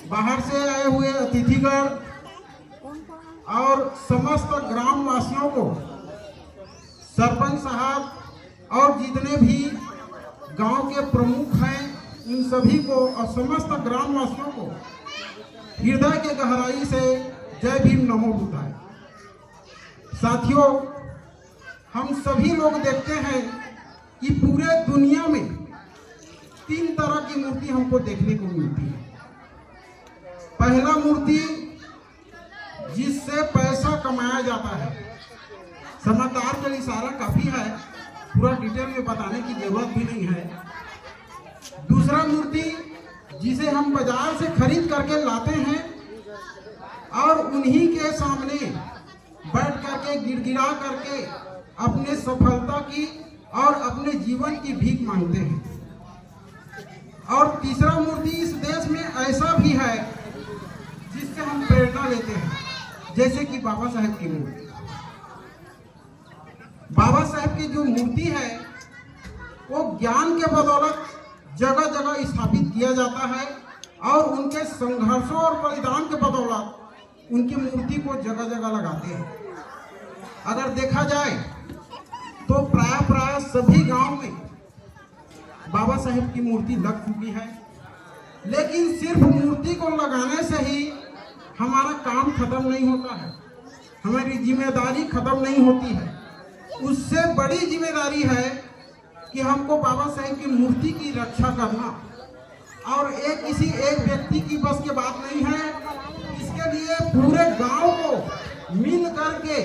बाहर से आए हुए अतिथिगण और समस्त ग्रामवासियों को, सरपंच साहब और जितने भी गांव के प्रमुख हैं इन सभी को और समस्त ग्रामवासियों को हृदय के गहराई से जय भीम नमो बुद्धाय। साथियों, हम सभी लोग देखते हैं कि पूरे दुनिया में 3 तरह की मूर्ति हमको देखने को मिलती है। पहला मूर्ति जिससे पैसा कमाया जाता है, समझदार का इशारा काफी है, पूरा डिटेल में बताने की जरूरत भी नहीं है। दूसरा मूर्ति जिसे हम बाजार से खरीद करके लाते हैं और उन्हीं के सामने बैठ करके गिड़गिड़ा करके अपने सफलता की और अपने जीवन की भीख मांगते हैं। और तीसरा मूर्ति इस देश में ऐसा भी है जिससे हम प्रेरणा लेते हैं, जैसे कि बाबा साहेब की मूर्ति। बाबा साहेब की जो मूर्ति है वो ज्ञान के बदौलत जगह जगह स्थापित किया जाता है और उनके संघर्षों और बलिदान के बदौलत उनकी मूर्ति को जगह जगह लगाते हैं। अगर देखा जाए तो प्राय सभी गांव में बाबा साहेब की मूर्ति लग चुकी है, लेकिन सिर्फ मूर्ति को लगाने से ही हमारा काम खत्म नहीं होता है, हमारी जिम्मेदारी खत्म नहीं होती है। उससे बड़ी जिम्मेदारी है कि हमको बाबा साहेब की मूर्ति की रक्षा करना, और किसी एक व्यक्ति की बस की बात नहीं है। इसके लिए पूरे गांव को मिल करके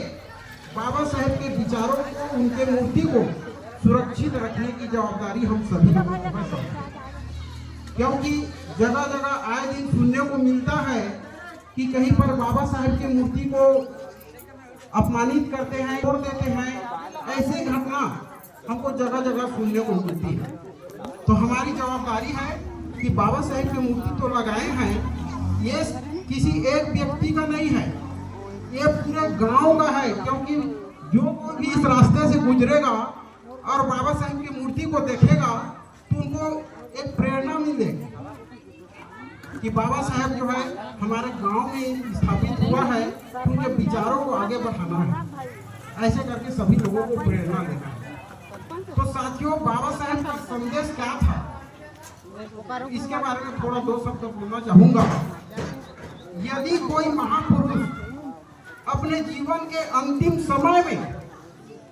बाबा साहेब के विचारों को, उनके मूर्ति को सुरक्षित रखने की जवाबदारी हम सभी लोगों को है। क्योंकि जगह जगह आए दिन सुनने को मिलता है कि कहीं पर बाबा साहेब की मूर्ति को अपमानित करते हैं, तोड़ देते हैं। ऐसी घटना हमको जगह जगह सुनने को मिलती है। तो हमारी जवाबदारी है कि बाबा साहेब की मूर्ति तो लगाए हैं, ये किसी एक व्यक्ति का नहीं है, ये पूरे गांव का है। क्योंकि जो कोई भी इस रास्ते से गुजरेगा और बाबा साहेब की मूर्ति को देखेगा तो उनको एक प्रेरणा मिलेगी कि बाबा साहेब जो है हमारे गांव में स्थापित हुआ है, उनके विचारों को आगे बढ़ाना है। ऐसे करके सभी लोगों को प्रेरणा देना है। तो साथियों, बाबा साहेब का संदेश क्या था, इसके बारे में थोड़ा 2 शब्द बोलना चाहूंगा। यदि कोई महापुरुष अपने जीवन के अंतिम समय में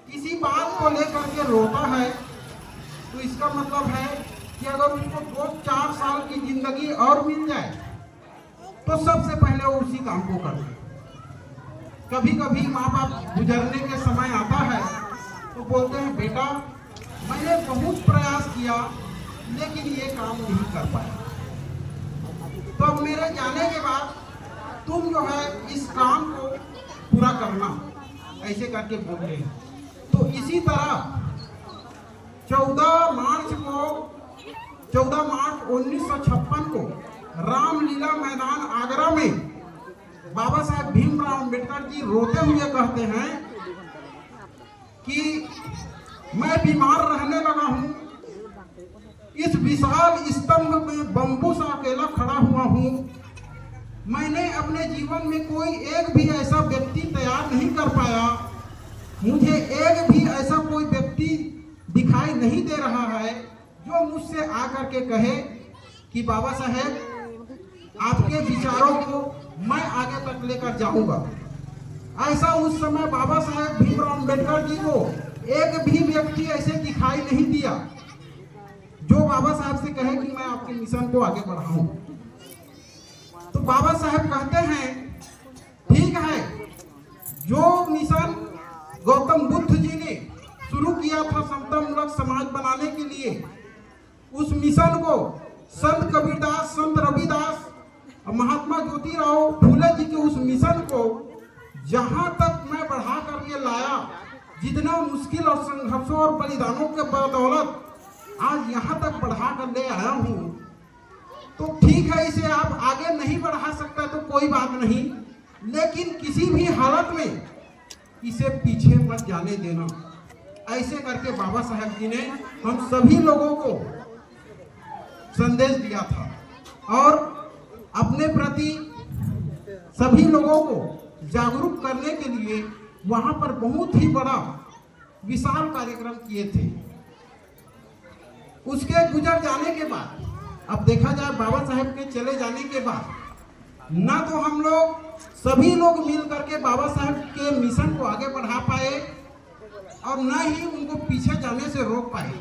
किसी बात को लेकर के रोता है तो इसका मतलब है कि अगर उसको 2-4 साल की जिंदगी और मिल जाए तो सबसे पहले वो उसी काम को करता है। कभी कभी माँ बाप गुजरने के समय आता है तो बोलते हैं, बेटा मैंने बहुत प्रयास किया लेकिन ये काम नहीं कर पाया, तो अब मेरे जाने के बाद तुम जो है इस काम को पूरा करना, ऐसे करके बोल रहे हैं। तो इसी तरह 14 मार्च 1956 को रामलीला मैदान आगरा में बाबा साहेब भीमराव अम्बेडकर जी रोते हुए कहते हैं कि मैं बीमार रहने लगा हूं, इस विशाल स्तंभ में बंबू सा अकेला खड़ा हुआ हूं। मैंने अपने जीवन में कोई एक भी ऐसा व्यक्ति तैयार नहीं कर पाया, मुझे एक भी ऐसा कोई व्यक्ति दिखाई नहीं दे रहा है जो मुझसे आकर के कहे कि बाबा साहेब आपके विचारों को मैं आगे तक लेकर जाऊंगा। ऐसा उस समय बाबा साहेब भीमराव अम्बेडकर जी को एक भी व्यक्ति ऐसे दिखाई नहीं दिया जो बाबा साहब से कहे कि मैं आपके मिशन को आगे बढ़ाऊं। तो बाबा साहब कहते हैं, ठीक है, जो मिशन गौतम बुद्ध जी ने शुरू किया था समतामूलक समाज बनाने के लिए, उस मिशन को संत कबीरदास, संत रविदास और महात्मा ज्योतिराव फूले जी के उस मिशन को जहां तक मैं बढ़ा करके लाया, जितना मुश्किल और संघर्षों और बलिदानों के बदौलत आज यहाँ तक बढ़ा कर ले आया हूँ। तो ठीक है, इसे आप आगे नहीं बढ़ा सकता तो कोई बात नहीं, लेकिन किसी भी हालत में इसे पीछे मत जाने देना। ऐसे करके बाबा साहब जी ने हम सभी लोगों को संदेश दिया था और अपने अपने प्रति सभी लोगों को जागरूक करने के लिए वहां पर बहुत ही बड़ा विशाल कार्यक्रम किए थे। उसके गुजर जाने के बाद, अब देखा जाए बाबा साहेब के चले जाने के बाद, ना तो हम लोग सभी लोग मिल करके बाबा साहेब के मिशन को आगे बढ़ा पाए और ना ही उनको पीछे जाने से रोक पाए।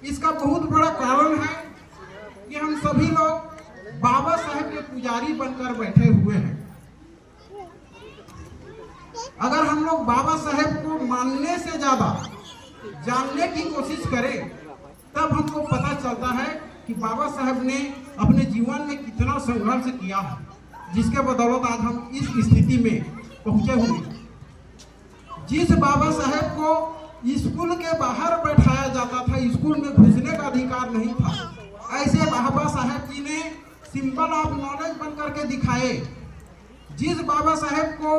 इसका बहुत बड़ा कारण है कि हम सभी लोग बाबा साहेब के पुजारी बनकर बैठे हुए हैं। अगर हम लोग बाबा साहेब को मानने से ज्यादा जानने की कोशिश करें, तब हमको पता चलता है कि बाबा साहेब ने अपने जीवन में कितना संघर्ष किया है, जिसके बदौलत आज हम इस स्थिति में पहुंचे हुए हैं। जिस बाबा साहेब को स्कूल के बाहर बैठाया जाता था, स्कूल में घुसने का अधिकार नहीं था, ऐसे बाबा साहेब जी ने सिंबल ऑफ नॉलेज बन करके दिखाए। जिस बाबा साहेब को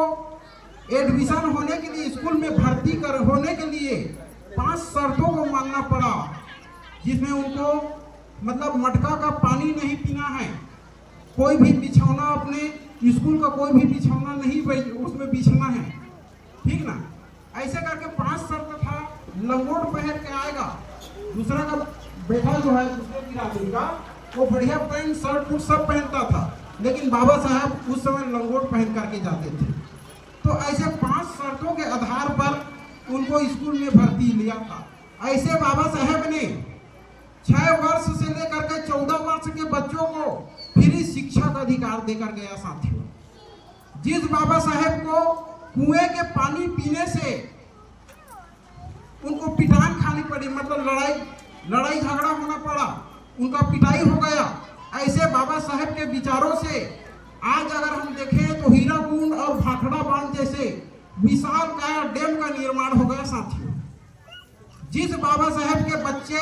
एडमिशन होने के लिए, स्कूल में भर्ती होने के लिए 5 शर्तों को मानना पड़ा, जिसमें उनको मतलब मटका का पानी नहीं पीना है, कोई भी बिछौना, अपने स्कूल का कोई भी बिछौना नहीं उसमें बिछना है, ठीक ना। ऐसे करके 5 शर्त था। लंगोट पहन के आएगा, दूसरा का बेटा जो है दूसरे बिरादरी का, वो बढ़िया पैंट शर्ट कुछ सब पहनता था, लेकिन बाबा साहब उस समय लंगोट पहन करके जाते थे। तो ऐसे 5 शर्तों के आधार पर उनको स्कूल में भर्ती लिया था। ऐसे बाबा साहेब ने 6 वर्ष से लेकर के 14 वर्ष के बच्चों को फ्री शिक्षा का अधिकार देकर गया साथियों। जिस बाबा साहेब को कुएं के पानी पीने से उनको पिटान खानी पड़ी, मतलब लड़ाई झगड़ा होना पड़ा, उनका पिटाई हो गया, ऐसे बाबा साहेब के विचारों से आज अगर हम देखें तो हीराकुंड और भाखड़ा बांध जैसे विशाल काया डैम का निर्माण हो गया साथियों। जिस बाबा साहेब के बच्चे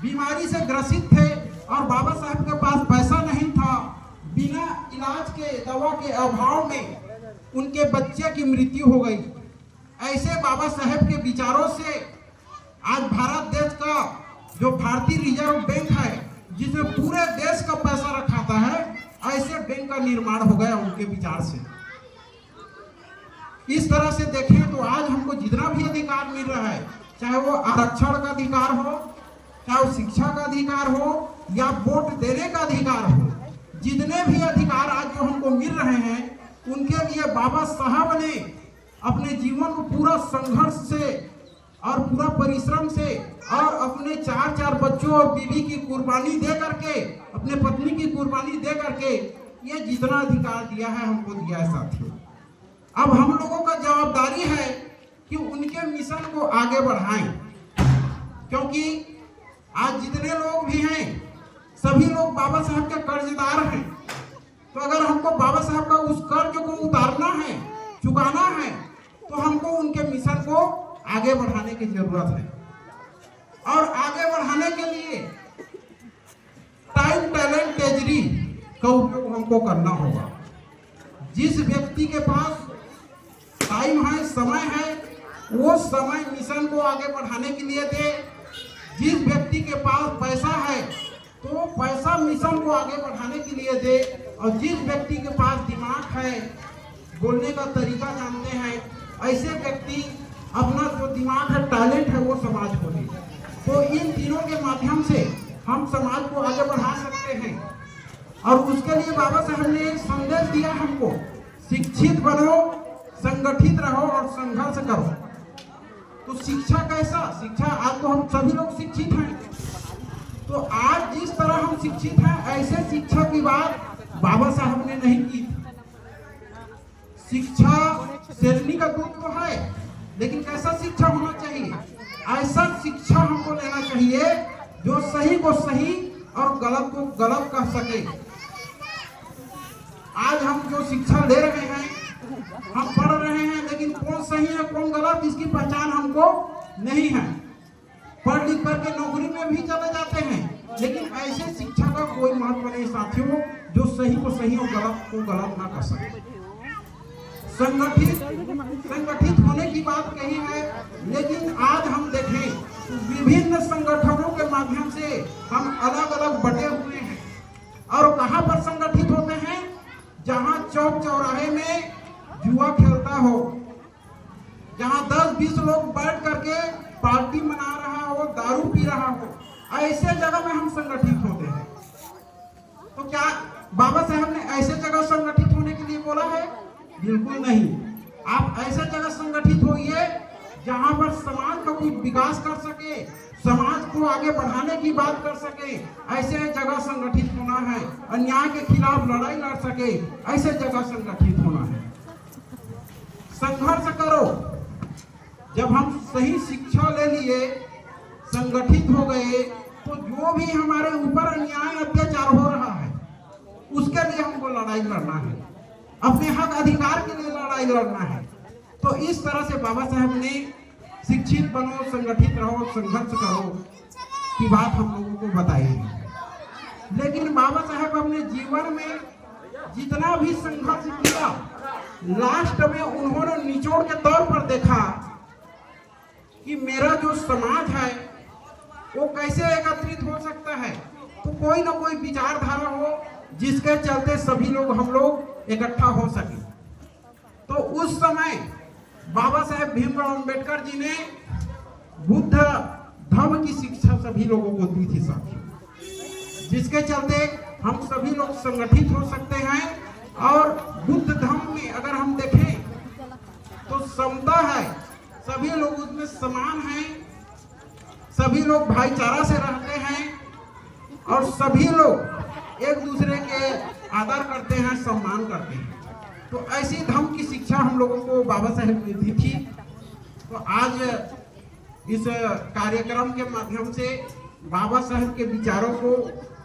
बीमारी से ग्रसित थे और बाबा साहब के पास पैसा नहीं था, बिना इलाज के, दवा के अभाव में उनके बच्चे की मृत्यु हो गई। ऐसे बाबा साहेब के विचारों से आज भारत देश का जो भारतीय रिजर्व बैंक है, जिसमें पूरे देश का पैसा रखा है, ऐसे बैंक का निर्माण हो गया उनके विचार से। इस तरह से देखें तो आज हमको जितना भी अधिकार मिल रहा है, चाहे वो आरक्षण का अधिकार हो, चाहे वो शिक्षा का अधिकार हो या वोट देने का अधिकार हो, जितने भी अधिकार आज जो हमको मिल रहे हैं, उनके लिए बाबा साहब ने अपने जीवन को पूरा संघर्ष से और पूरा परिश्रम से और अपने 4 बच्चों और बीवी की कुर्बानी दे करके, अपने पत्नी की कुर्बानी दे करके ये जितना अधिकार दिया है, हमको दिया है साथियों। अब हम लोगों का जवाबदारी है कि उनके मिशन को आगे बढ़ाएं, क्योंकि आज जितने लोग भी हैं सभी लोग बाबा साहब के कर्जदार हैं। तो अगर हमको बाबा साहब का उस कर्ज को उतारना है, चुकाना है, तो हमको उनके मिशन को आगे बढ़ाने की जरूरत है। और आगे बढ़ाने के लिए टाइम, टैलेंट, ट्रेजरी का उपयोग हमको करना होगा। जिस व्यक्ति के पास टाइम है, समय है, वो समय मिशन को आगे बढ़ाने के लिए दे। जिस व्यक्ति के पास पैसा है तो पैसा मिशन को आगे बढ़ाने के लिए दे। और जिस व्यक्ति के पास दिमाग है, बोलने का तरीका जानते हैं, ऐसे व्यक्ति अपना जो दिमाग है, टैलेंट है, वो समाज को दे। तो इन तीनों के माध्यम से हम समाज को आगे बढ़ा सकते हैं। और उसके लिए बाबा साहब ने एक संदेश दिया हमको, शिक्षित बनो, संगठित रहो और संघर्ष करो। तो शिक्षा कैसा? शिक्षा, आज तो हम सभी लोग शिक्षित हैं, तो आज जिस तरह हम शिक्षित हैं, ऐसे शिक्षा की बात बाबा साहब ने नहीं की। शिक्षा शेरनी का दूध तो है, लेकिन कैसा शिक्षा होना चाहिए? ऐसा शिक्षा हमको लेना चाहिए जो सही को सही और गलत को गलत कह सके। आज हम जो शिक्षा ले रहे हैं, हम पढ़ रहे हैं, लेकिन कौन सही है कौन गलत, इसकी पहचान हमको नहीं है। पढ़ लिख करके नौकरी में भी चले जाते हैं, लेकिन ऐसे शिक्षा का कोई महत्व नहीं साथियों, जो सही को सही और गलत को गलत ना कर सके। संगठित होने की बात कही है, लेकिन आज हम देखें तो विभिन्न संगठनों के माध्यम से हम अलग अलग बटे हुए हैं। और कहाँ पर संगठित होते हैं? जहाँ चौक चौराहे में जुआ खेलता हो, जहाँ 10-20 लोग बैठ करके पार्टी मना रहा हो, दारू पी रहा हो, ऐसे जगह में हम संगठित होते हैं। तो क्या बाबा साहब ने ऐसे जगह संगठित होने के लिए बोला है? बिल्कुल नहीं। आप ऐसे जगह संगठित होइए जहां पर समाज का कुछ विकास कर सके, समाज को आगे बढ़ाने की बात कर सके, ऐसे जगह संगठित होना है। अन्याय के खिलाफ लड़ाई लड़ सके, ऐसे जगह संगठित होना है। संघर्ष करो। जब हम सही शिक्षा ले लिए, संगठित हो गए, तो जो भी हमारे ऊपर अन्याय अत्याचार हो रहा है उसके लिए हमको लड़ाई लड़ना है, अपने हक अधिकार के लिए लड़ाई लड़ना है। तो इस तरह से बाबा साहब ने शिक्षित बनो, संगठित रहो, संघर्ष करो की बात हम लोगों को बताई है। लेकिन बाबा साहब अपने जीवन में जितना भी संघर्ष किया, लास्ट में उन्होंने निचोड़ के तौर पर देखा कि मेरा जो समाज है वो कैसे एकत्रित हो सकता है। तो कोई ना कोई विचारधारा हो जिसके चलते सभी लोग, हम लोग इकट्ठा हो सके। तो उस समय बाबा साहेब भीमराव अंबेडकर जी ने बुद्ध धर्म की शिक्षा सभी लोगों को दी थी साथियों, जिसके चलते हम सभी लोग संगठित हो सकते हैं। और बुद्ध धर्म में अगर हम देखें तो समता है, सभी लोग उसमें समान हैं, सभी लोग भाईचारा से रहते हैं और सभी लोग एक दूसरे के आदर करते हैं, सम्मान करते हैं। तो ऐसी धर्म की शिक्षा हम लोगों को बाबा साहेब ने दी थी। तो आज इस कार्यक्रम के माध्यम से बाबा साहेब के विचारों को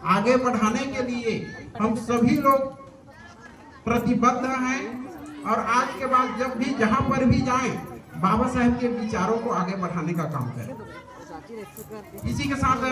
आगे बढ़ाने के लिए हम सभी लोग प्रतिबद्ध हैं और आज के बाद जब भी जहां पर भी जाएं, बाबा साहेब के विचारों को आगे बढ़ाने का काम करें। इसी के साथ